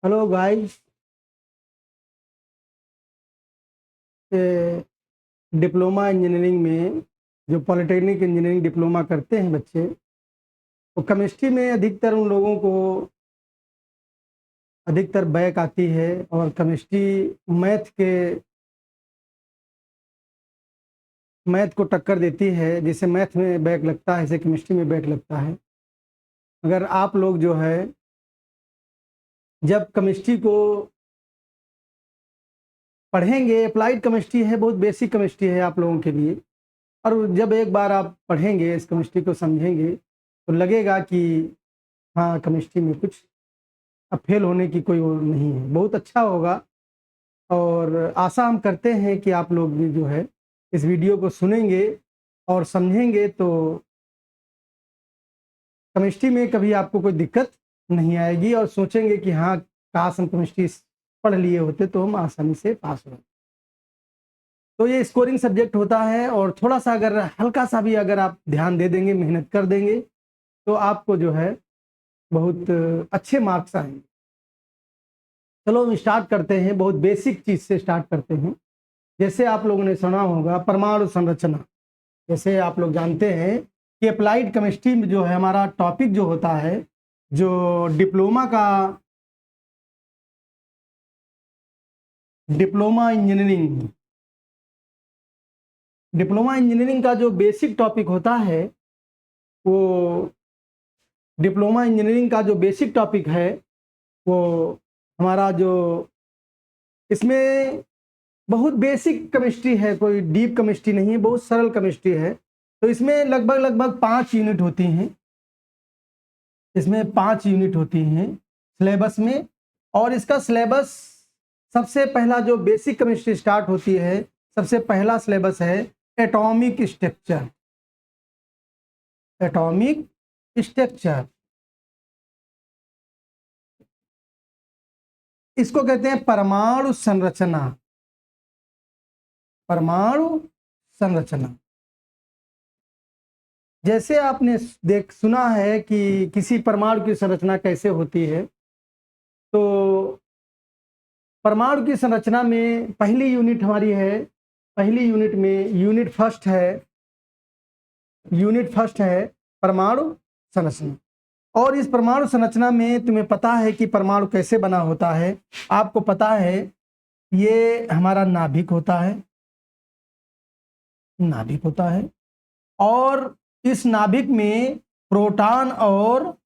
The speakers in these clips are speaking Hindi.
Hello guys. डिप्लोमा इंजीनियरिंग में जो पॉलिटेक्निक इंजीनियरिंग डिप्लोमा करते हैं बच्चे, तो केमिस्ट्री में अधिकतर उन लोगों को अधिकतर बैक आती है और केमिस्ट्री मैथ को टक्कर देती है। जैसे मैथ में बैक लगता है ऐसे केमिस्ट्री में बैक लगता है। अगर आप लोग जो है जब केमिस्ट्री को पढ़ेंगे, अप्लाइड केमिस्ट्री है, बहुत बेसिक केमिस्ट्री है आप लोगों के लिए, और जब एक बार आप पढ़ेंगे, इस केमिस्ट्री को समझेंगे, तो लगेगा कि हाँ, केमिस्ट्री में कुछ अब फेल होने की कोई वो नहीं है, बहुत अच्छा होगा। और आशा हम करते हैं कि आप लोग भी जो है इस वीडियो को सुनेंगे और समझेंगे तो केमिस्ट्री में कभी आपको कोई दिक्कत नहीं आएगी और सोचेंगे कि हाँ, काश हम केमिस्ट्री पढ़ लिए होते तो हम आसानी से पास हो। तो ये स्कोरिंग सब्जेक्ट होता है और थोड़ा सा अगर हल्का सा भी अगर आप ध्यान दे देंगे, मेहनत कर देंगे, तो आपको जो है बहुत अच्छे मार्क्स आएंगे। चलो हम स्टार्ट करते हैं, बहुत बेसिक चीज से स्टार्ट करते हैं। जैसे आप लोगों ने सुना होगा परमाणु संरचना। जैसे आप लोग जानते हैं कि अप्लाइड केमिस्ट्री में जो है हमारा टॉपिक जो होता है, जो डिप्लोमा इंजीनियरिंग का जो बेसिक टॉपिक होता है, वो डिप्लोमा इंजीनियरिंग का जो बेसिक टॉपिक है वो हमारा जो इसमें बहुत बेसिक केमिस्ट्री है, कोई डीप केमिस्ट्री नहीं है, बहुत सरल केमिस्ट्री है। तो इसमें लगभग लगभग 5 यूनिट होती हैं। इसमें 5 यूनिट होती हैं सिलेबस में। और इसका सिलेबस, सबसे पहला जो बेसिक केमिस्ट्री स्टार्ट होती है, सबसे पहला सिलेबस है एटॉमिक स्ट्रक्चर। एटॉमिक स्ट्रक्चर इसको कहते हैं परमाणु संरचना। परमाणु संरचना, जैसे आपने सुना है कि किसी परमाणु की संरचना कैसे होती है, तो परमाणु की संरचना में पहली यूनिट हमारी है, पहली यूनिट में यूनिट फर्स्ट है परमाणु संरचना। और इस परमाणु संरचना में तुम्हें पता है कि परमाणु कैसे बना होता है। आपको पता है ये हमारा नाभिक होता है, नाभिक होता है। और इस नाभिक में प्रोटॉन और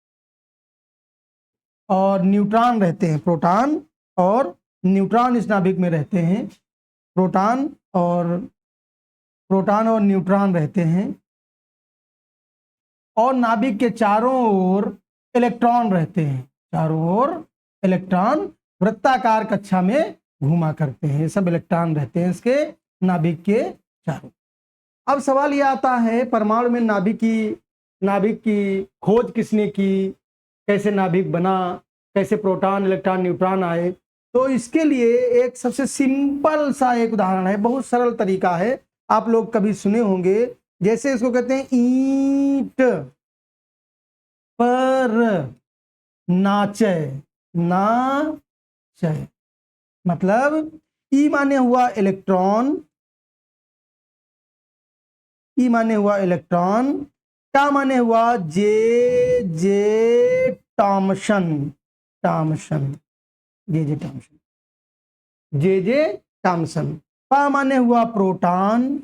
न्यूट्रॉन रहते हैं। प्रोटॉन और न्यूट्रॉन इस नाभिक में रहते हैं। प्रोटॉन और न्यूट्रॉन रहते हैं। और नाभिक के चारों ओर इलेक्ट्रॉन रहते हैं। चारों ओर इलेक्ट्रॉन वृत्ताकार कक्षा में घूमा करते हैं। सब इलेक्ट्रॉन रहते हैं इसके नाभिक के चारों। अब सवाल यह आता है, परमाणु में नाभिक की खोज किसने की, कैसे नाभिक बना, कैसे प्रोटॉन इलेक्ट्रॉन न्यूट्रॉन आए। तो इसके लिए एक सबसे सिंपल सा एक उदाहरण है, बहुत सरल तरीका है, आप लोग कभी सुने होंगे। जैसे इसको कहते हैं ईंट पर नाचे। नाचे मतलब ई माने हुआ इलेक्ट्रॉन, ई माने हुआ इलेक्ट्रॉन, टा माने हुआ जे जे टॉमसन। टॉमसन, जे जे टॉमसन, जे जे टॉमसन। पा माने हुआ प्रोटॉन,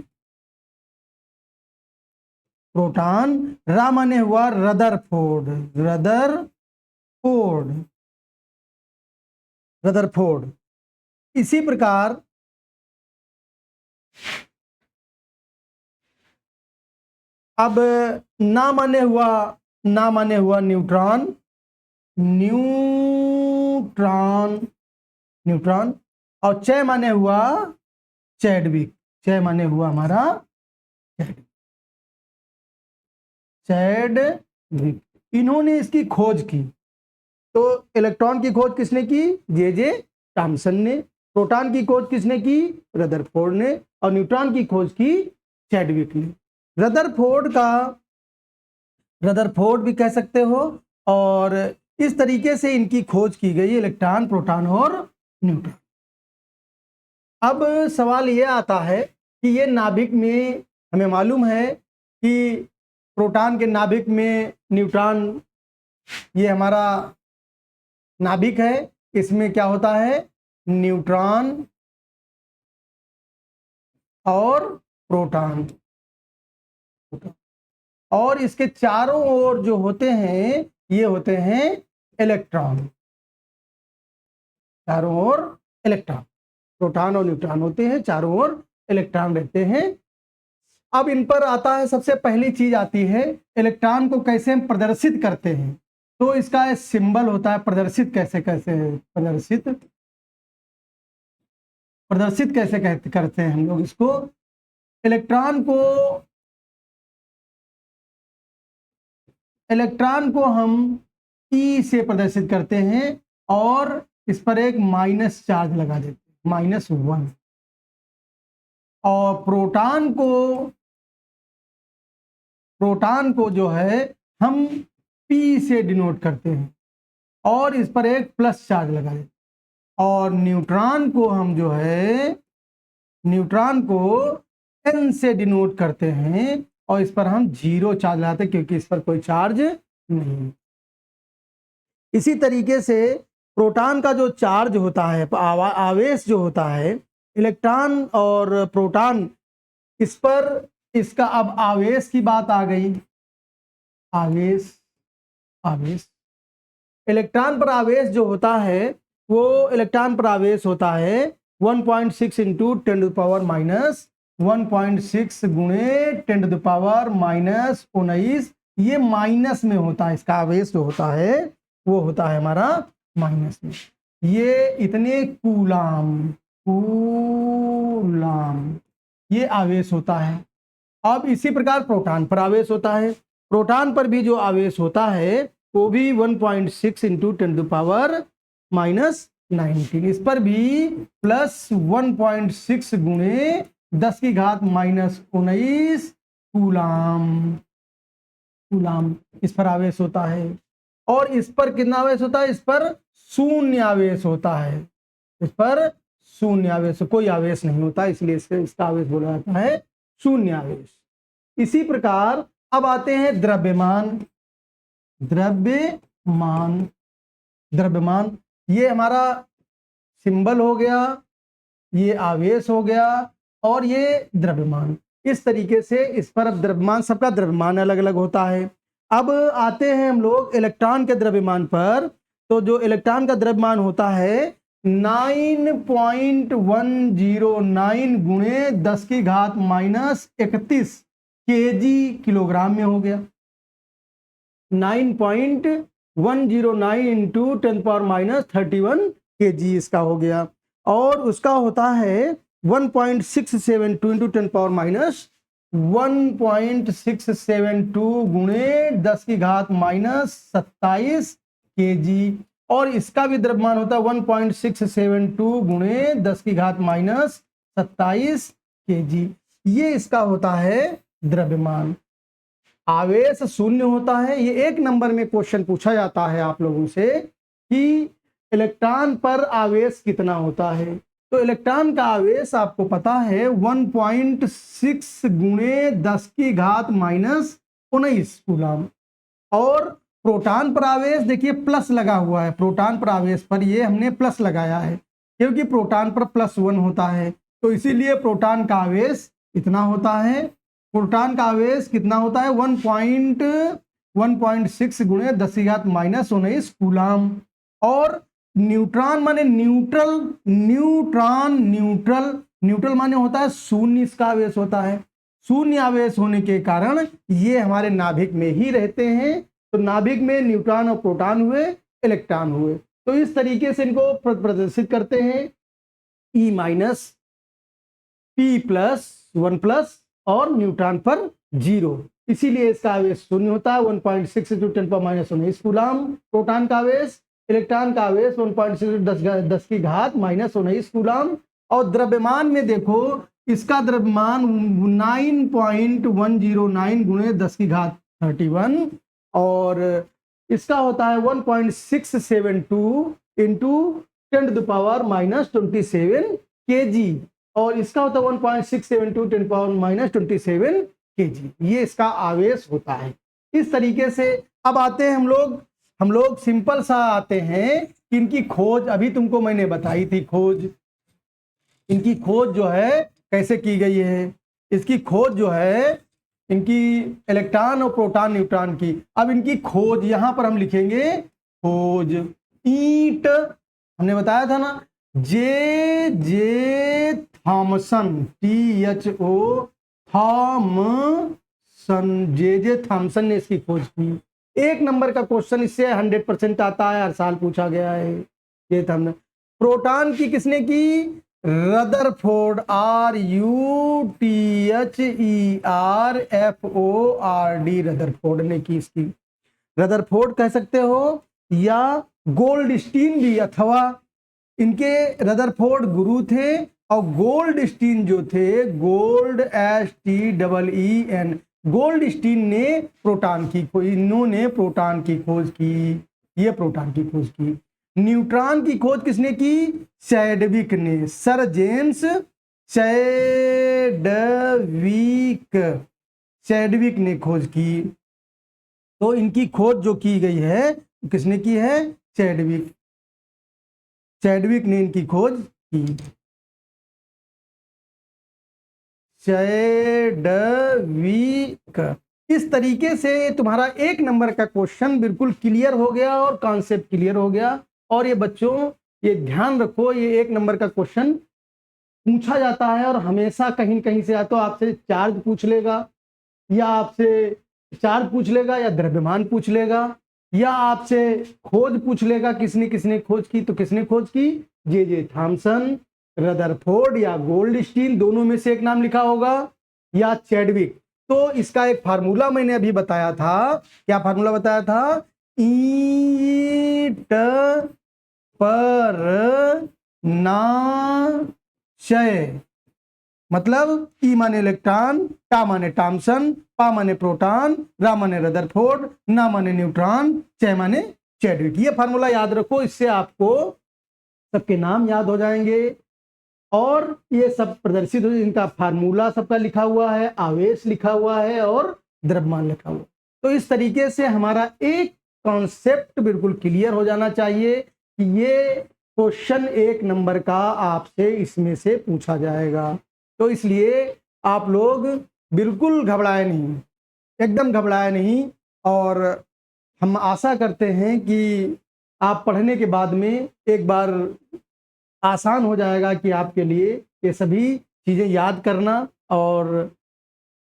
प्रोटॉन। रा माने हुआ रदरफोर्ड, रदरफोर्ड, रदरफोर्ड। इसी प्रकार अब ना माने हुआ न्यूट्रॉन, न्यूट्रॉन, न्यूट्रॉन। और चय माने हुआ चैडविक, चय माने हुआ हमारा चैडविक। इन्होंने इसकी खोज की। तो इलेक्ट्रॉन की खोज किसने की? जे जे टॉमसन ने। प्रोटॉन की खोज किसने की? रदरफोर्ड ने। और न्यूट्रॉन की खोज की चैडविक ने। रदरफोर्ड भी कह सकते हो और इस तरीके से इनकी खोज की गई, इलेक्ट्रॉन, प्रोटॉन और न्यूट्रॉन। अब सवाल ये आता है कि ये नाभिक में, हमें मालूम है कि प्रोटॉन के नाभिक में न्यूट्रॉन, ये हमारा नाभिक है, इसमें क्या होता है, न्यूट्रॉन और प्रोटॉन, और इसके चारों ओर जो होते हैं ये होते हैं इलेक्ट्रॉन, चारों ओर इलेक्ट्रॉन, प्रोटॉन और न्यूट्रॉन होते हैं, चारों ओर इलेक्ट्रॉन रहते हैं। अब इन पर आता है, सबसे पहली चीज आती है इलेक्ट्रॉन को कैसे हम प्रदर्शित करते हैं। तो इसका सिंबल होता है, प्रदर्शित कैसे करते हैं हम लोग इसको। इलेक्ट्रॉन को हम E से प्रदर्शित करते हैं और इस पर एक माइनस चार्ज लगा देते हैं, -1। और प्रोटॉन को जो है हम P से डिनोट करते हैं और इस पर एक प्लस चार्ज लगा देते हैं। और न्यूट्रॉन को हम जो है, न्यूट्रॉन को N से डिनोट करते हैं और इस पर हम 0 चार्ज लगाते हैं, क्योंकि इस पर कोई चार्ज नहीं। इसी तरीके से प्रोटॉन का जो चार्ज होता है, आवेश जो होता है, इलेक्ट्रॉन और प्रोटॉन, इस पर इसका अब आवेश की बात आ गई। आवेश इलेक्ट्रॉन पर आवेश जो होता है, वो इलेक्ट्रॉन पर आवेश होता है 1.6 इंटू 10⁻⁻, 1.6 गुणे 10⁻⁻⁹, ये माइनस में होता है। इसका आवेश जो होता है वो होता है हमारा माइनस में। ये इतने कूलाम ये आवेश होता है। अब इसी प्रकार प्रोटॉन पर आवेश होता है। प्रोटॉन पर भी जो आवेश होता है वो भी 1.6 इंटू 10⁻⁻19, इस पर भी प्लस 1.6 गुणे 10⁻⁻19 कूलाम इस पर आवेश होता है। और इस पर कितना आवेश होता है, इस पर शून्य आवेश होता है, इस पर शून्य आवेश, कोई आवेश नहीं होता, इसलिए इसका आवेश बोला जाता है शून्य आवेश। इसी प्रकार अब आते हैं द्रव्यमान, ये हमारा सिंबल हो गया, ये आवेश हो गया और ये द्रव्यमान। इस तरीके से इस पर अब द्रव्यमान, सबका द्रव्यमान अलग अलग होता है। अब आते हैं हम लोग इलेक्ट्रॉन के द्रव्यमान पर। तो जो इलेक्ट्रॉन का द्रव्यमान होता है 9.109 गुणे 10⁻⁻31 केजी, किलोग्राम में हो गया। 9.109 इंटू 10⁻⁻31 केजी इसका हो गया। और उसका होता है 1.672 इंटू 10⁻⁻1.672 गुणे 10⁻⁻27 केजी। और इसका भी द्रव्यमान होता है 1.672 गुणे 10⁻⁻27 केजी। ये इसका होता है द्रव्यमान। आवेश शून्य होता है। ये 1 नंबर में क्वेश्चन पूछा जाता है आप लोगों से कि इलेक्ट्रॉन पर आवेश कितना होता है। तो इलेक्ट्रॉन का आवेश आपको पता है 1.6 गुणे 10⁻⁻19 कूलाम। और प्रोटॉन पर आवेश देखिए प्लस लगा हुआ है, प्रोटॉन पर आवेश पर ये हमने प्लस लगाया है क्योंकि प्रोटॉन पर +1 होता है, तो इसीलिए प्रोटॉन का आवेश इतना होता है। प्रोटॉन का आवेश कितना होता है 1.6 गुणे 10⁻⁻19 कूलाम। और न्यूट्रॉन माने न्यूट्रल माने होता है शून्य, इसका आवेश होता है। शून्य आवेश होने के कारण ये हमारे नाभिक में ही रहते हैं। तो नाभिक में न्यूट्रॉन और प्रोटॉन हुए, इलेक्ट्रॉन हुए। तो इस तरीके से इनको प्रदर्शित करते हैं E- P+, 1+ और न्यूट्रॉन पर 0, इसीलिए इसका आवेश शून्य होता है 1.6 × 10⁻⁻19 कूलाम प्रोटॉन का आवेश। इलेक्ट्रॉन का आवेश 1.6 × 10⁻⁻19 कूलाम। और द्रव्यमान में देखो इसका द्रव्यमान 9.109 गुणे 10⁻31 और इसका होता है 1.672 इंटू 10⁻⁻27 kg, और इसका होता है 1.672 10⁻⁻27 kg। ये इसका आवेश होता है। इस तरीके से अब आते हैं हम लोग सिंपल सा आते हैं कि इनकी खोज अभी तुमको मैंने बताई थी। खोज, इनकी खोज जो है कैसे की गई है, इसकी खोज जो है इनकी इलेक्ट्रॉन और प्रोटॉन न्यूट्रॉन की। अब इनकी खोज यहां पर हम लिखेंगे खोज। ईट हमने बताया था ना, J Thomson, THO Thomson, J Thomson ने इसकी खोज की। 1 नंबर का क्वेश्चन इससे 100% आता है, हर साल पूछा गया है। ये था हमने। प्रोटॉन की किसने की? रदरफोर्ड, RUTHERFORD, रदरफोर्ड ने की इसकी। रदरफोर्ड कह सकते हो या गोल्डस्टीन भी, अथवा इनके रदरफोर्ड गुरु थे और गोल्डस्टीन जो थे, गोल्ड STEEN, गोल्डस्टीन ने प्रोटॉन की खोज, इन्होंने प्रोटॉन की खोज की, ये प्रोटॉन की खोज की। न्यूट्रॉन की खोज किसने की? चैडविक ने, सर जेम्स चैडविक ने खोज की। तो इनकी खोज जो की गई है किसने की है? चैडविक ने इनकी खोज की। चैडविक। इस तरीके से तुम्हारा 1 नंबर का क्वेश्चन बिल्कुल क्लियर हो गया और कॉन्सेप्ट क्लियर हो गया। और ये बच्चों ये ध्यान रखो, ये 1 नंबर का क्वेश्चन पूछा जाता है और हमेशा कहीं कहीं से या तो आपसे चार्ज पूछ लेगा, या आपसे चार्ज पूछ लेगा, या द्रव्यमान पूछ लेगा, या आपसे खोज पूछ लेगा, किसने किसने खोज की। तो किसने खोज की? जे थॉमसन, रदरफोर्ड या गोल्डस्टीन, दोनों में से एक नाम लिखा होगा, या चैडविक। तो इसका एक फार्मूला मैंने अभी बताया था। क्या फार्मूला बताया था? ईट पर नाशय, मतलब ई माने इलेक्ट्रॉन, टा माने थॉमसन, पा माने प्रोटॉन, रा माने रदरफोर्ड, ना माने न्यूट्रॉन, चे माने चैडविक। ये फार्मूला याद रखो, इससे आपको सबके नाम याद हो जाएंगे और ये सब प्रदर्शित हो। इनका फार्मूला सबका लिखा हुआ है, आवेश लिखा हुआ है और द्रव्यमान लिखा हुआ है। तो इस तरीके से हमारा एक कॉन्सेप्ट बिल्कुल क्लियर हो जाना चाहिए कि ये क्वेश्चन 1 नंबर का आपसे इसमें से पूछा जाएगा। तो इसलिए आप लोग बिल्कुल घबराए नहीं, एकदम घबराए नहीं। और हम आशा करते हैं कि आप पढ़ने के बाद में एक बार आसान हो जाएगा कि आपके लिए ये सभी चीज़ें याद करना, और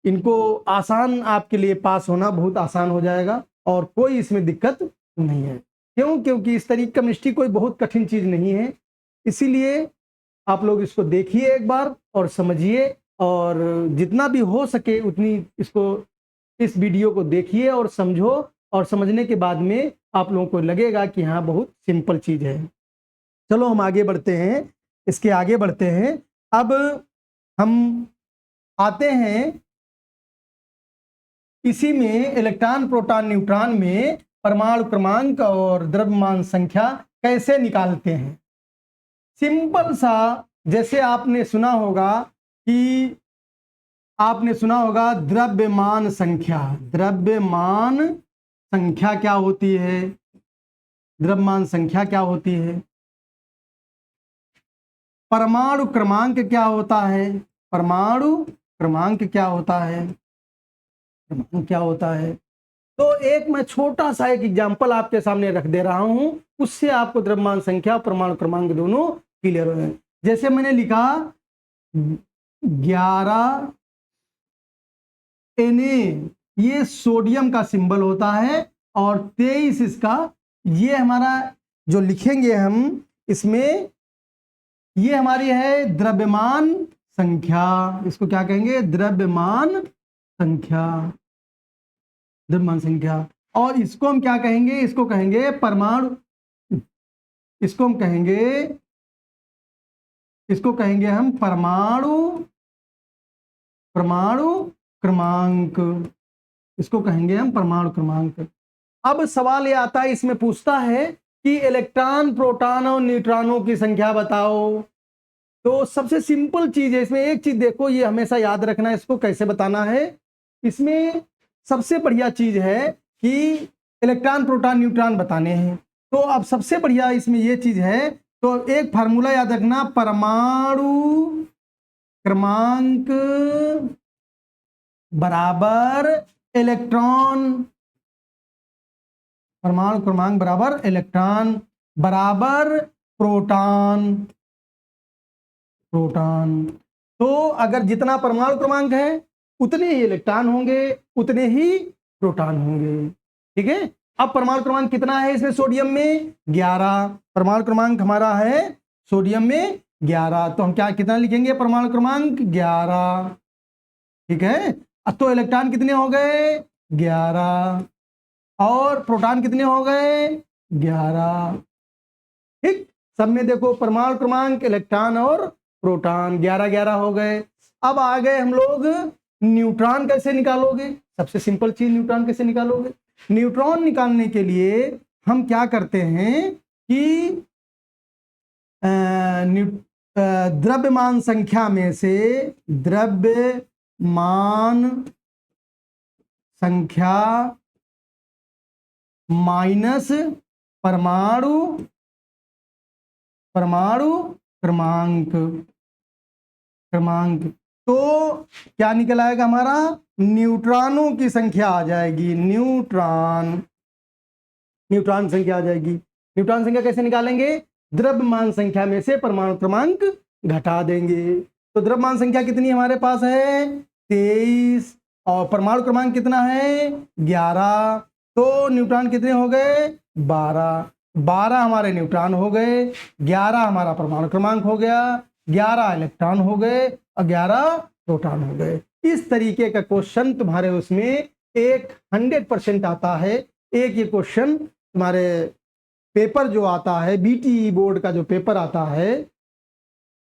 इनको आसान आपके लिए पास होना बहुत आसान हो जाएगा और कोई इसमें दिक्कत नहीं है। क्यों? क्योंकि इस तरीके केमिस्ट्री कोई बहुत कठिन चीज़ नहीं है। इसीलिए आप लोग इसको देखिए एक बार और समझिए, और जितना भी हो सके उतनी इस वीडियो को देखिए और समझो, और समझने के बाद में आप लोगों को लगेगा कि हाँ बहुत सिंपल चीज़ है। चलो हम आगे बढ़ते हैं, इसके आगे बढ़ते हैं। अब हम आते हैं इसी में इलेक्ट्रॉन प्रोटॉन न्यूट्रॉन में परमाणु क्रमांक और द्रव्यमान संख्या कैसे निकालते हैं। सिंपल सा, जैसे आपने सुना होगा द्रव्यमान संख्या। द्रव्यमान संख्या क्या होती है? द्रव्यमान संख्या क्या होती है? परमाणु क्रमांक क्या होता है? परमाणु क्रमांक क्या होता है? क्या होता है? तो एक मैं छोटा सा एक एग्जांपल आपके सामने रख दे रहा हूं, उससे आपको द्रव्यमान संख्या परमाणु क्रमांक दोनों क्लियर हो जाए। जैसे मैंने लिखा 11 Na, ये सोडियम का सिंबल होता है, और 23 इसका, ये हमारा जो लिखेंगे हम इसमें, ये हमारी है द्रव्यमान संख्या। इसको क्या कहेंगे? द्रव्यमान संख्या, द्रव्यमान संख्या। और इसको हम क्या कहेंगे? इसको कहेंगे परमाणु, इसको कहेंगे हम परमाणु क्रमांक। इसको कहेंगे हम परमाणु क्रमांक। अब सवाल ये आता है, इसमें पूछता है कि इलेक्ट्रॉन, प्रोटॉन और न्यूट्रॉनों की संख्या बताओ। तो सबसे सिंपल चीज है इसमें, एक चीज देखो, ये हमेशा याद रखना है इसको कैसे बताना है। इसमें सबसे बढ़िया चीज है कि इलेक्ट्रॉन, प्रोटॉन, न्यूट्रॉन बताने हैं। तो अब सबसे बढ़िया इसमें ये चीज है, तो एक फार्मूला याद रखना, परमाणु क्रमांक बराबर इलेक्ट्रॉन, परमाणु क्रमांक बराबर इलेक्ट्रॉन बराबर प्रोटॉन। प्रोटॉन तो अगर जितना परमाणु क्रमांक है उतने ही इलेक्ट्रॉन होंगे, उतने ही प्रोटॉन होंगे। ठीक है, अब परमाणु क्रमांक कितना है इसमें, सोडियम में 11। परमाणु क्रमांक हमारा है सोडियम में 11, तो हम क्या कितना लिखेंगे, परमाणु क्रमांक 11। ठीक है, अब तो इलेक्ट्रॉन कितने हो गए, 11, और प्रोटॉन कितने हो गए, 11। ठीक, सब में देखो परमाणु क्रमांक, इलेक्ट्रॉन और प्रोटॉन 11 11 हो गए। अब आ गए हम लोग, न्यूट्रॉन कैसे निकालोगे, सबसे सिंपल चीज, न्यूट्रॉन कैसे निकालोगे। न्यूट्रॉन निकालने के लिए हम क्या करते हैं कि द्रव्यमान संख्या में से, द्रव्यमान संख्या माइनस परमाणु क्रमांक, तो क्या निकल आएगा हमारा, न्यूट्रॉनों की संख्या आ जाएगी। न्यूट्रॉन संख्या आ जाएगी। न्यूट्रॉन संख्या कैसे निकालेंगे, द्रव्यमान संख्या में से परमाणु क्रमांक घटा देंगे। तो द्रव्यमान संख्या कितनी हमारे पास है, 23, और परमाणु क्रमांक कितना है, 11। तो न्यूट्रॉन कितने हो गए, 12 हमारे न्यूट्रॉन हो गए, 11 हमारा परमाणु क्रमांक हो गया, 11 इलेक्ट्रॉन हो गए और 11 प्रोटॉन हो गए। इस तरीके का क्वेश्चन तुम्हारे उसमें 100% आता है। एक ये क्वेश्चन तुम्हारे पेपर जो आता है, बीटीई बोर्ड का जो पेपर आता है,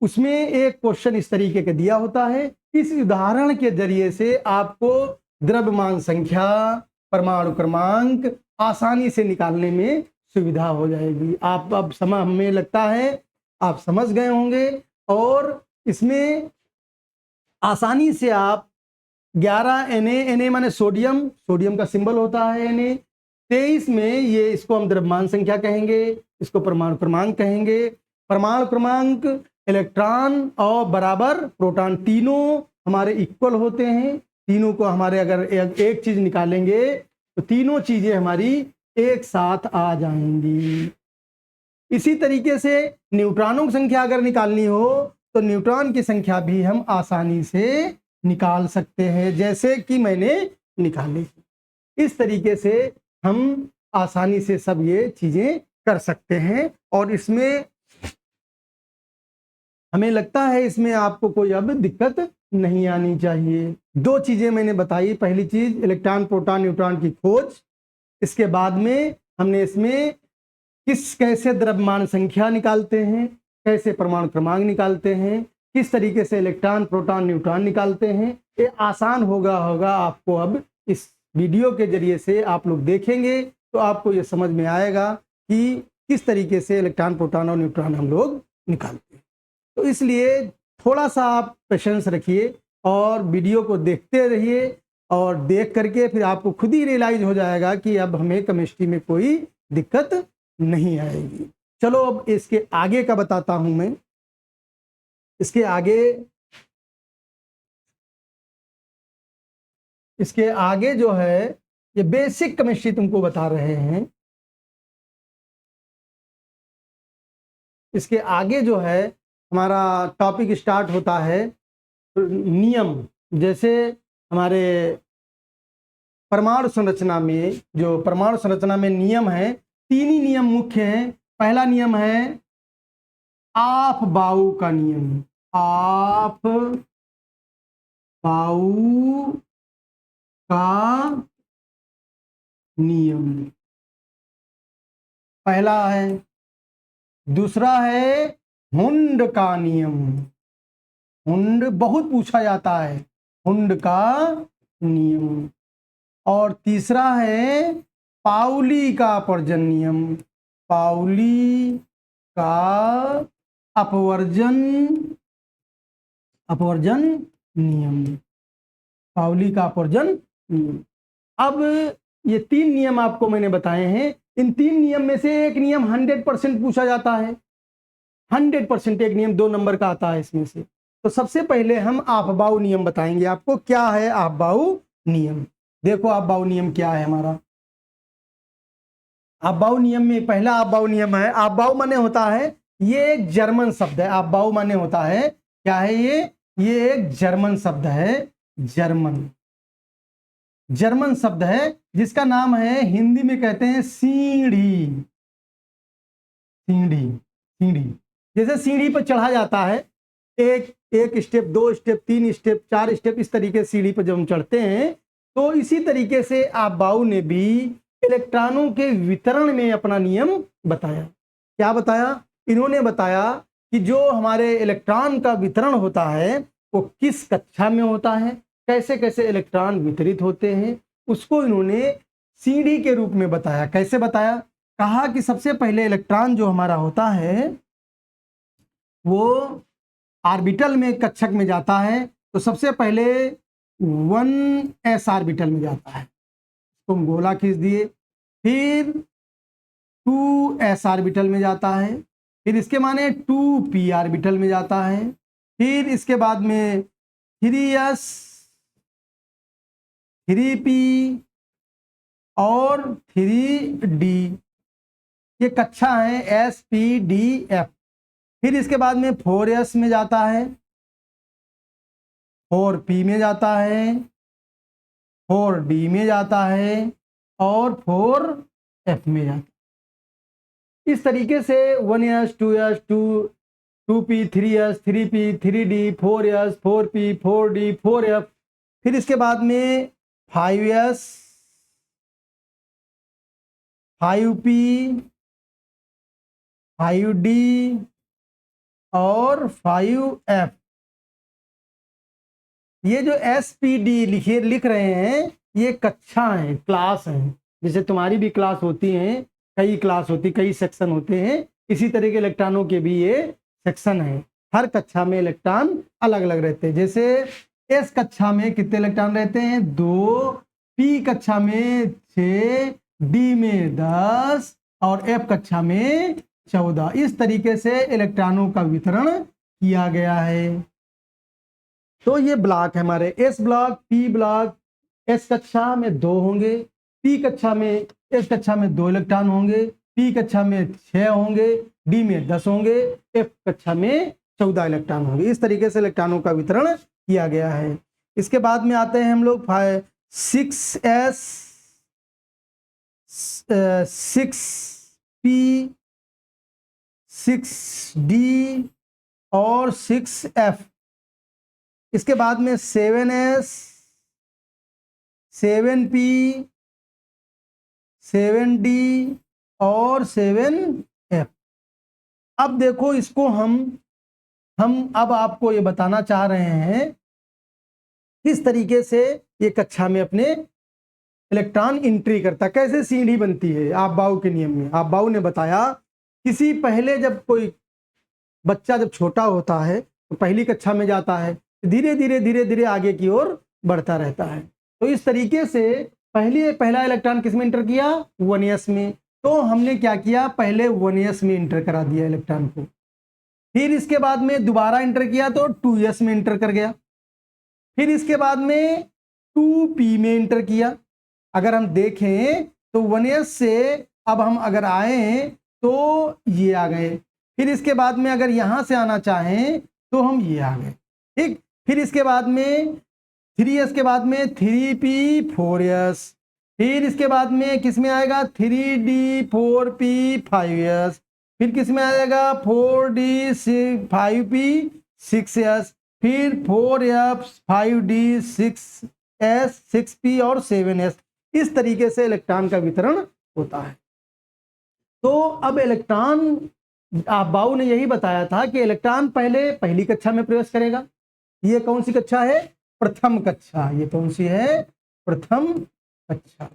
उसमें एक क्वेश्चन इस तरीके का दिया होता है। इस उदाहरण के जरिए से आपको द्रव्यमान संख्या, परमाणु क्रमांक आसानी से निकालने में सुविधा हो जाएगी। आप अब हमें लगता है आप समझ गए होंगे, और इसमें आसानी से आप 11 Na माने सोडियम का सिंबल होता है Na। 23 में ये, इसको हम द्रव्यमान संख्या कहेंगे, इसको परमाणु क्रमांक कहेंगे। परमाणु क्रमांक, इलेक्ट्रॉन और बराबर प्रोटॉन, तीनों हमारे इक्वल होते हैं। तीनों को हमारे अगर एक चीज निकालेंगे तो तीनों चीजें हमारी एक साथ आ जाएंगी। इसी तरीके से न्यूट्रॉनों की संख्या अगर निकालनी हो तो न्यूट्रॉन की संख्या भी हम आसानी से निकाल सकते हैं, जैसे कि मैंने निकाली। इस तरीके से हम आसानी से सब ये चीजें कर सकते हैं, और इसमें हमें लगता है इसमें आपको कोई अब दिक्कत नहीं आनी चाहिए। 2 चीजें मैंने बताई, पहली चीज इलेक्ट्रॉन, प्रोटॉन, न्यूट्रॉन की खोज, इसके बाद में हमने इसमें कैसे द्रव्यमान संख्या निकालते हैं, कैसे परमाणु क्रमांक निकालते हैं, किस तरीके से इलेक्ट्रॉन, प्रोटॉन, न्यूट्रॉन निकालते हैं। ये आसान होगा आपको। अब इस वीडियो के जरिए से आप लोग देखेंगे तो आपको ये समझ में आएगा कि किस तरीके से इलेक्ट्रॉन, प्रोटॉन और न्यूट्रॉन हम लोग निकालते हैं। तो इसलिए थोड़ा सा आप पेशेंस रखिए और वीडियो को देखते रहिए, और देख करके फिर आपको खुद ही रियलाइज हो जाएगा कि अब हमें केमिस्ट्री में कोई दिक्कत नहीं आएगी। चलो अब इसके आगे का बताता हूं मैं। इसके आगे जो है ये बेसिक केमिस्ट्री तुमको बता रहे हैं। इसके आगे जो है हमारा टॉपिक स्टार्ट होता है नियम। जैसे हमारे परमाणु संरचना में, जो परमाणु संरचना में नियम है, 3 ही नियम मुख्य हैं। पहला नियम है ऑफ बाउ का नियम। ऑफ बाउ का नियम पहला है। दूसरा है हुंड का नियम। हुंड बहुत पूछा जाता है, हुंड का नियम। और तीसरा है पाउली का अपवर्जन नियम, पाउली का अपवर्जन नियम, पाउली का अपवर्जन नियम। अब ये 3 नियम आपको मैंने बताए हैं। इन 3 नियम में से एक नियम 100% पूछा जाता है, 100% एक नियम 2 नंबर का आता है इसमें से। तो सबसे पहले हम आपबाऊ नियम बताएंगे आपको। क्या है आपबाऊ नियम? देखो आपबाऊ नियम क्या है हमारा। आपबाऊ नियम में पहला आपबाऊ नियम है, आपबाऊ माने होता है, ये एक जर्मन शब्द है। आपबाऊ माने होता है क्या है ये एक जर्मन शब्द है, जर्मन शब्द है जिसका नाम है, हिंदी में कहते हैं सीढ़ी। सीढ़ी जैसे सीढ़ी पर चढ़ा जाता है, एक स्टेप, 2 स्टेप, 3 स्टेप, 4 स्टेप, इस तरीके से सीढ़ी पर जब हम चढ़ते हैं, तो इसी तरीके से आपबाऊ ने भी इलेक्ट्रॉनों के वितरण में अपना नियम बताया। क्या बताया? इन्होंने बताया कि जो हमारे इलेक्ट्रॉन का वितरण होता है वो किस कक्षा में होता है, कैसे कैसे इलेक्ट्रॉन वितरित होते हैं, उसको इन्होंने सीढ़ी के रूप में बताया। कैसे बताया? कहा कि सबसे पहले इलेक्ट्रॉन जो हमारा होता है वो ऑर्बिटल में कक्षक में जाता है, तो सबसे पहले 1s ऑर्बिटल में जाता है, तो हम गोला खींच दिए। फिर 2s ऑर्बिटल में जाता है, फिर इसके माने 2p ऑर्बिटल में जाता है, फिर इसके बाद में 3s, 3p और 3d, ये कक्षा है s p d f। फिर इसके बाद में 4s में जाता है, 4p में जाता है, 4d में जाता है और 4f में जाता है। इस तरीके से 1s, 2s, 2p, 3s, 3p, 3d, 4s, 4p, 4d, 4f। फिर इसके बाद में 5s, 5p, 5d और 5f। ये जो SPD लिख रहे हैं ये कक्षा है, क्लास है। जैसे तुम्हारी भी क्लास होती हैं, कई क्लास होती, कई सेक्शन होते हैं, इसी तरह के इलेक्ट्रॉनों के भी ये सेक्शन है। हर कक्षा में इलेक्ट्रॉन अलग अलग रहते हैं। जैसे S कक्षा में कितने इलेक्ट्रॉन रहते हैं? 2, P कक्षा में 6, D में 10 और F कक्षा में 14। इस तरीके से इलेक्ट्रॉनों का वितरण किया गया है। तो ये ब्लॉक है हमारे, S block, P block. S कक्षा में 2 होंगे, P कक्षा में, S कक्षा में 2 इलेक्ट्रॉन होंगे, P कक्षा में 6 होंगे, D में 10 होंगे, F कक्षा में 14 इलेक्ट्रॉन होंगे। इस तरीके से इलेक्ट्रॉनों का वितरण किया गया है। इसके बाद में आते हैं हम लोग 6s, 6p, 6d और 6f। इसके बाद में 7s, 7p, 7d और 7f। अब देखो इसको हम अब आपको ये बताना चाह रहे हैं किस तरीके से ये कक्षा में अपने इलेक्ट्रॉन एंट्री करता, कैसे सीढ़ी बनती है आपबाऊ के नियम में। आपबाऊ ने बताया किसी पहले जब कोई बच्चा जब छोटा होता है तो पहली कक्षा में जाता है, धीरे धीरे आगे की ओर बढ़ता रहता है। तो इस तरीके से पहला इलेक्ट्रॉन किस में इंटर किया? 1s में। तो हमने क्या किया? पहले 1s में इंटर करा दिया इलेक्ट्रॉन को। फिर इसके बाद में दोबारा इंटर किया तो 2s में इंटर कर गया। फिर इसके बाद में 2p में इंटर किया। अगर हम देखें तो 1s से अब हम अगर आए तो ये आ गए। फिर इसके बाद में अगर यहां से आना चाहें तो हम ये आ गए, ठीक। फिर इसके बाद में 3s के बाद में 3p, 4s। फिर इसके बाद में किस में आएगा? 3d, 4p, 5s। फिर किस में आएगा? 4d, 5p, 6s। फिर 4f, 5d, 6s, 6p और 7s। इस तरीके से इलेक्ट्रॉन का वितरण होता है। तो अब इलेक्ट्रॉन, आपबाऊ ने यही बताया था कि इलेक्ट्रॉन पहली कक्षा में प्रवेश करेगा। ये कौन सी कक्षा है? प्रथम कक्षा। ये कौन सी है? प्रथम कक्षा।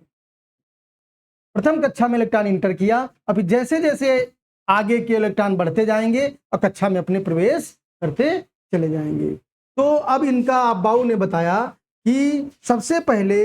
प्रथम कक्षा में इलेक्ट्रॉन इंटर किया और फिर जैसे जैसे आगे के इलेक्ट्रॉन बढ़ते जाएंगे और कक्षा में अपने प्रवेश करते चले जाएंगे। तो अब इनका अब्बाऊ ने बताया कि सबसे पहले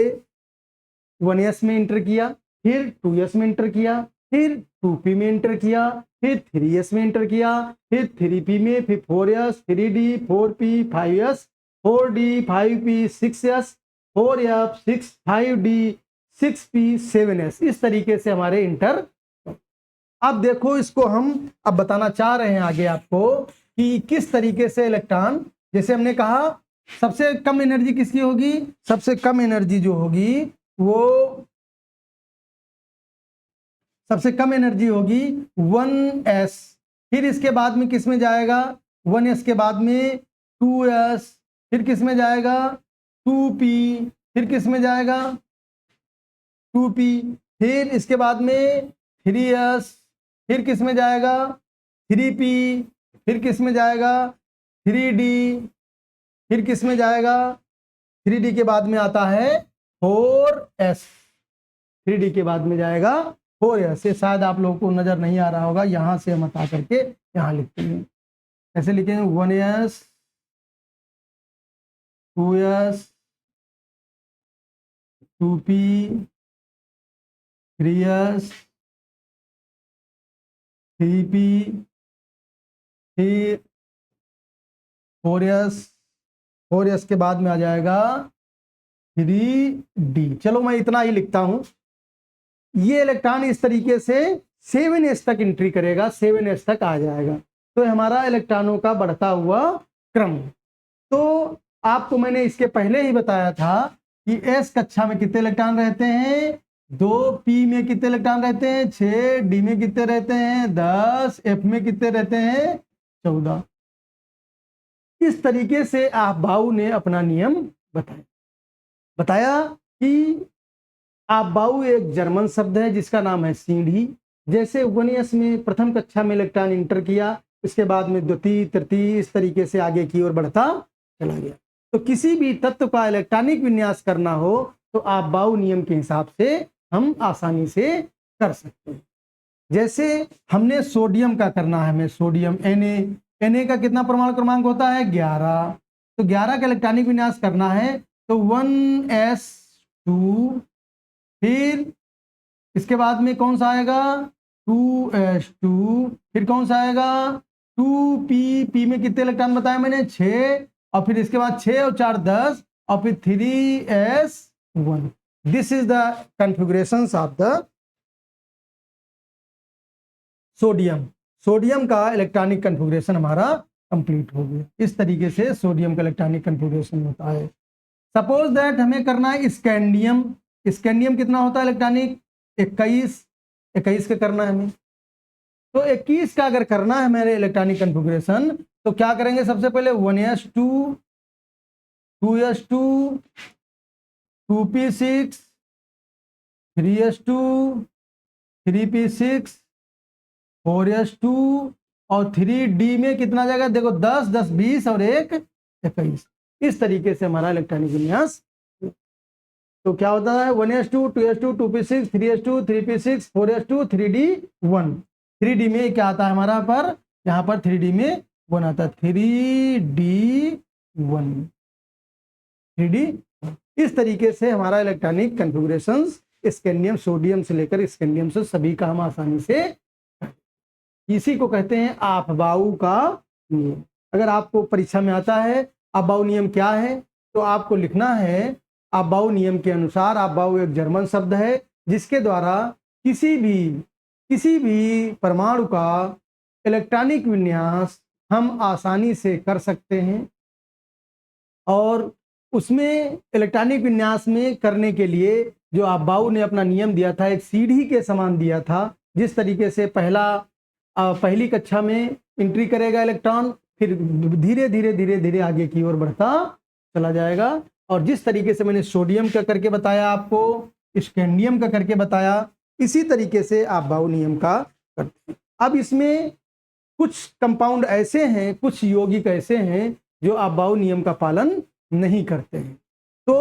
1s में इंटर किया, फिर 2s में इंटर किया, फिर 2p में इंटर किया, फिर 3s में इंटर किया, फिर 3p में, फिर 4s, 3d, 4p, 5s, 4d, 5p, 6s, 4f, 6, 5d, 6p, 7s, इस तरीके से हमारे इंटर। अब देखो इसको हम अब बताना चाह रहे हैं आगे आपको कि किस तरीके से इलेक्ट्रॉन, जैसे हमने कहा सबसे कम एनर्जी किसकी होगी, सबसे कम एनर्जी जो होगी वो सबसे कम एनर्जी होगी 1s, फिर इसके बाद में किस में जाएगा 1s के बाद में 2s, फिर किस में जाएगा 2p, फिर किस में जाएगा 2p, फिर इसके बाद में 3s, फिर किस में जाएगा 3p, फिर किस में जाएगा 3d, फिर किस में जाएगा 3d के बाद में आता है 4s, 3d के बाद में जाएगा 4s। ये शायद आप लोगों को नजर नहीं आ रहा होगा, यहां से हम हटा करके यहां लिखते हैं, ऐसे लिखेंगे 1s, 2s, 2p, 3s, 3p, फिर 4s, 4s के बाद में आ जाएगा 3d। चलो मैं इतना ही लिखता हूं। ये इलेक्ट्रॉन इस तरीके से 7s तक एंट्री करेगा, 7s तक आ जाएगा। तो हमारा इलेक्ट्रॉनों का बढ़ता हुआ क्रम। तो आपको मैंने इसके पहले ही बताया था कि s कक्षा में कितने इलेक्ट्रॉन रहते हैं 2, p में कितने इलेक्ट्रॉन रहते हैं 6, d में कितने रहते हैं 10, f में कितने रहते हैं 14। इस तरीके से अफबाऊ ने अपना नियम बताया कि अफबाऊ एक जर्मन शब्द है जिसका नाम है सीढ़ी। जैसे 1s में प्रथम कक्षा में इलेक्ट्रॉन इंटर किया, इसके बाद में द्वितीय, तृतीय, इस तरीके से आगे की ओर बढ़ता चला गया। तो किसी भी तत्व का इलेक्ट्रॉनिक विन्यास करना हो तो अफबाऊ नियम के हिसाब से हम आसानी से कर सकते हैं। जैसे हमने सोडियम का करना है, हमें सोडियम Na का कितना परमाणु क्रमांक होता है 11, तो 11 का इलेक्ट्रॉनिक विन्यास करना है तो 1s2, फिर इसके बाद में कौन सा आएगा 2s2, फिर कौन सा आएगा 2p में कितने इलेक्ट्रॉन बताया मैंने 6, और फिर इसके बाद 6 और 4 10, और फिर 3s1। This is the configurations of the sodium का इलेक्ट्रॉनिक कॉन्फ़िगरेशन हमारा कंप्लीट हो गया। इस तरीके से सोडियम का इलेक्ट्रॉनिक कॉन्फ़िगरेशन होता है। सपोज दैट हमें करना है स्कैंडियम कितना होता है इलेक्ट्रॉनिक 21 का करना है हमें। तो 21 का अगर करना है मेरे इलेक्ट्रॉनिक कॉन्फ़िगरेशन तो क्या करेंगे, सबसे पहले 1s2, 2s2, 2p6, 3s2, 3p6, 4s2 और 3d में कितना जाएगा देखो 10, 10, 20 और 1 21। इस तरीके से हमारा इलेक्ट्रॉनिक विन्यास। तो क्या होता है 1s2, 2s2, 2p6, 3s2, 3p6, 4s2, 3d1। 3d में क्या आता है हमारा पर, यहाँ पर 3d में 1 आता है 3d1, 3d। इस तरीके से हमारा इलेक्ट्रॉनिक कॉन्फ़िगरेशंस स्कैंडियम, सोडियम से लेकर स्कैंडियम से सभी का हम आसानी से, इसी को कहते हैं अफबाऊ का नियम। अगर आपको परीक्षा में आता है अफबाऊ नियम क्या है तो आपको लिखना है अफबाऊ नियम के अनुसार। अफबाऊ एक जर्मन शब्द है जिसके द्वारा किसी भी परमाणु का इलेक्ट्रॉनिक विन्यास हम आसानी से कर सकते हैं। और उसमें इलेक्ट्रॉनिक विन्यास में करने के लिए जो अफबाऊ ने अपना नियम दिया था एक सीढ़ी के समान दिया था। जिस तरीके से पहली कक्षा में एंट्री करेगा इलेक्ट्रॉन, फिर धीरे धीरे आगे की ओर बढ़ता चला जाएगा। और जिस तरीके से मैंने सोडियम का करके बताया, आपको स्कैंडियम का करके बताया, इसी तरीके से अफबाऊ नियम का करते हैं। अब इसमें कुछ कंपाउंड ऐसे हैं, कुछ यौगिक ऐसे हैं जो अफबाऊ नियम का पालन नहीं करते हैं। तो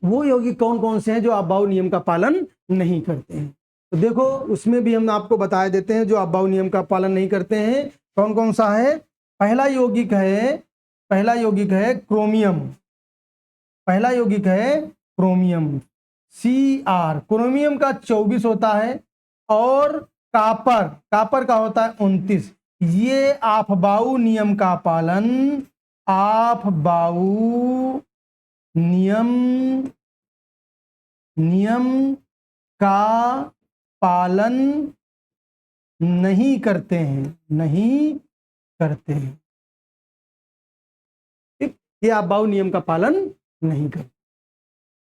वो यौगिक कौन कौन से हैं जो अबाउ नियम का पालन नहीं करते हैं। तो देखो उसमें भी हम आपको बता देते हैं जो अबाउ नियम का पालन नहीं करते हैं कौन कौन सा है। पहला यौगिक है क्रोमियम। पहला यौगिक है क्रोमियम Cr। क्रोमियम का 24 होता है और कापर का होता है 29। ये आफबाउ नियम का पालन नियम का पालन नहीं करते हैं। ठीक, ये अबाउ नियम का पालन नहीं करते।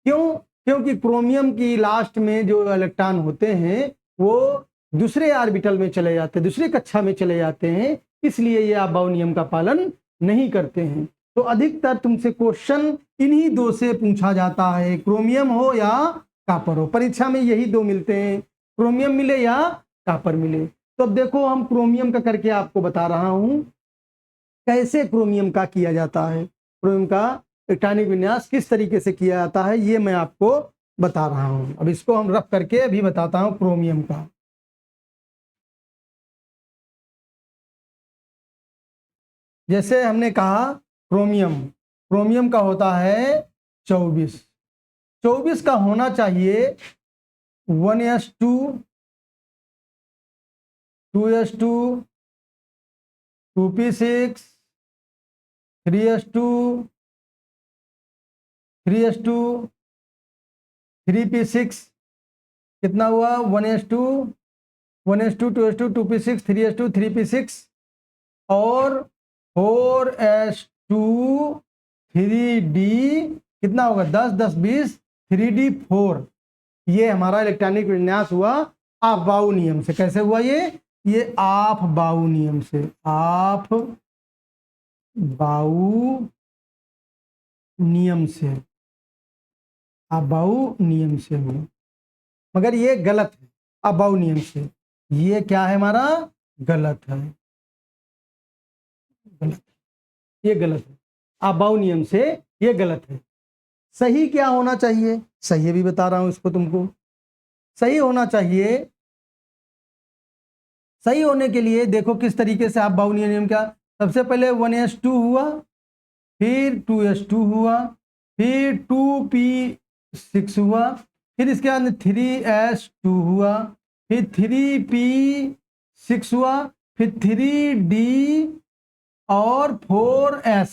क्यों? क्योंकि क्रोमियम की लास्ट में जो इलेक्ट्रॉन होते हैं वो दूसरे ऑर्बिटल में चले जाते हैं, दूसरी कक्षा में चले जाते हैं, इसलिए ये अबाउ नियम का पालन नहीं करते हैं। तो अधिकतर तुमसे क्वेश्चन इन्हीं दो से पूछा जाता है, क्रोमियम हो या कापर हो। परीक्षा में यही दो मिलते हैं, क्रोमियम मिले या कापर मिले। तो अब देखो हम क्रोमियम का करके आपको बता रहा हूं कैसे क्रोमियम का किया जाता है। क्रोमियम का इलेक्ट्रॉनिक विन्यास किस तरीके से किया जाता है ये मैं आपको बता रहा हूं। अब इसको हम रफ करके अभी बताता हूं क्रोमियम का। जैसे हमने कहा क्रोमियम का होता है 24 का होना चाहिए 1s2 2s2 2p6 3s2 3p6 कितना हुआ 1s2 2s2 2p6 3s2 3p6 और 4s2 3d कितना होगा 10 10 20 3d4। ये हमारा इलेक्ट्रॉनिक विन्यास हुआ आफबाउ नियम से। कैसे हुआ ये आफबाउ नियम से, आफबाउ नियम से हुआ। मगर ये गलत है, अबाउ नियम से ये क्या है हमारा गलत है, ये गलत है। अबाउ नियम से ये गलत है। सही क्या होना चाहिए, सही भी बता रहा हूं इसको तुमको। सही होना चाहिए, सही होने के लिए देखो किस तरीके से अबाउ नियम का। सबसे पहले 1s2 हुआ, फिर 2s2 हुआ, फिर 2p6 हुआ, फिर इसके बाद 3s2 हुआ, फिर 3p6 हुआ, फिर 3d और 4s।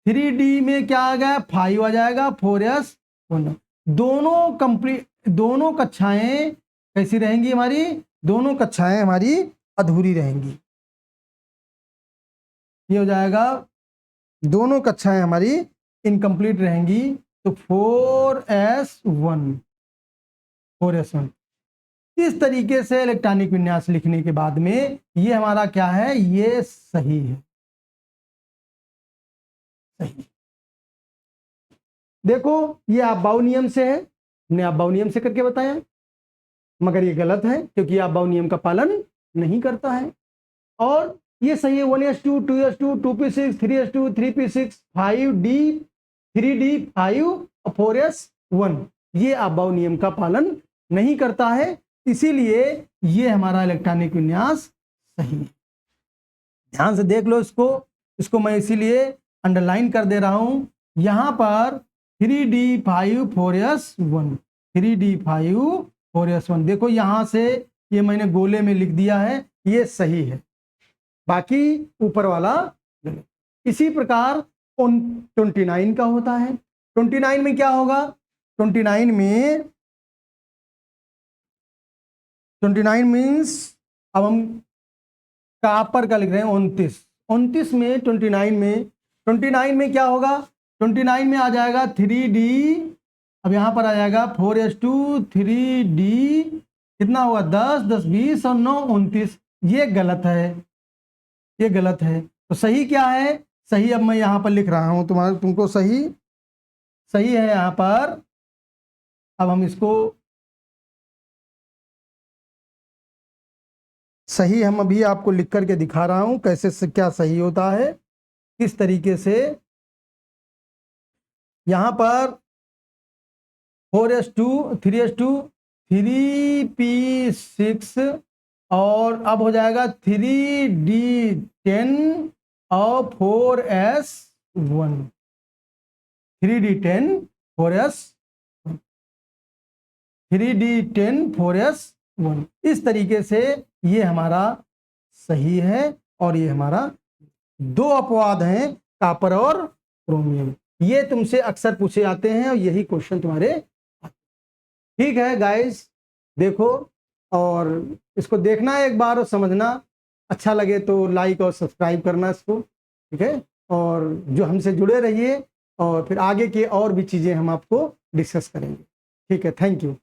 3d में क्या आ गया 5 आ जाएगा, 4s 1। दोनों कंप्लीट, दोनों कक्षाएं कैसी रहेंगी हमारी, दोनों कक्षाएं हमारी अधूरी रहेंगी। ये हो जाएगा दोनों कक्षाएं हमारी इनकम्प्लीट रहेंगी। तो 4s1 इस तरीके से इलेक्ट्रॉनिक विन्यास लिखने के बाद में ये हमारा क्या है, ये सही है, सही। देखो ये अबाउ नियम से है, हमने अबाउ नियम से करके बताया, मगर ये गलत है क्योंकि अबाउ नियम का पालन नहीं करता है। और ये सही है 1s2 2s2 2p6 3s2 3p6 5d 3d 5 और 4s1 ये अबाउ नियम का पालन नहीं करता है, इसीलिए ये हमारा इलेक्ट्रॉनिक विन्यास सही है। ध्यान से देख लो इसको मैं इसीलिए अंडरलाइन कर दे रहा हूं। यहां पर 3d5 4s1 3d5 4s1 देखो यहां से ये मैंने गोले में लिख दिया है, ये सही है, बाकी ऊपर वाला गलत। इसी प्रकार 29 का होता है। 29 में क्या होगा, 29 मीन्स अब हम कापर का लिख रहे हैं 29 में 29 में क्या होगा, 29 में आ जाएगा 3d, अब यहां पर आ जाएगा 4s2 3d कितना हुआ 10 10 20 और 9 29। ये गलत है, ये गलत है। तो सही क्या है, सही अब मैं यहां पर लिख रहा हूं तुमको सही है यहां पर। अब हम इसको सही हम अभी आपको लिख करके दिखा रहा हूं कैसे से क्या सही होता है, किस तरीके से। यहां पर 4s2 3s2 3p6 और अब हो जाएगा 3d10 और 4s1 3d10 4s 3d10 4s1 इस तरीके से ये हमारा सही है और ये हमारा दो अपवाद हैं कॉपर और क्रोमियम। ये तुमसे अक्सर पूछे जाते हैं और यही क्वेश्चन तुम्हारे। ठीक है गाइस, देखो और इसको देखना एक बार और समझना। अच्छा लगे तो लाइक और सब्सक्राइब करना इसको, ठीक है। और जो हमसे जुड़े रहिए और फिर आगे की और भी चीज़ें हम आपको डिस्कस करेंगे। ठीक है, थैंक यू।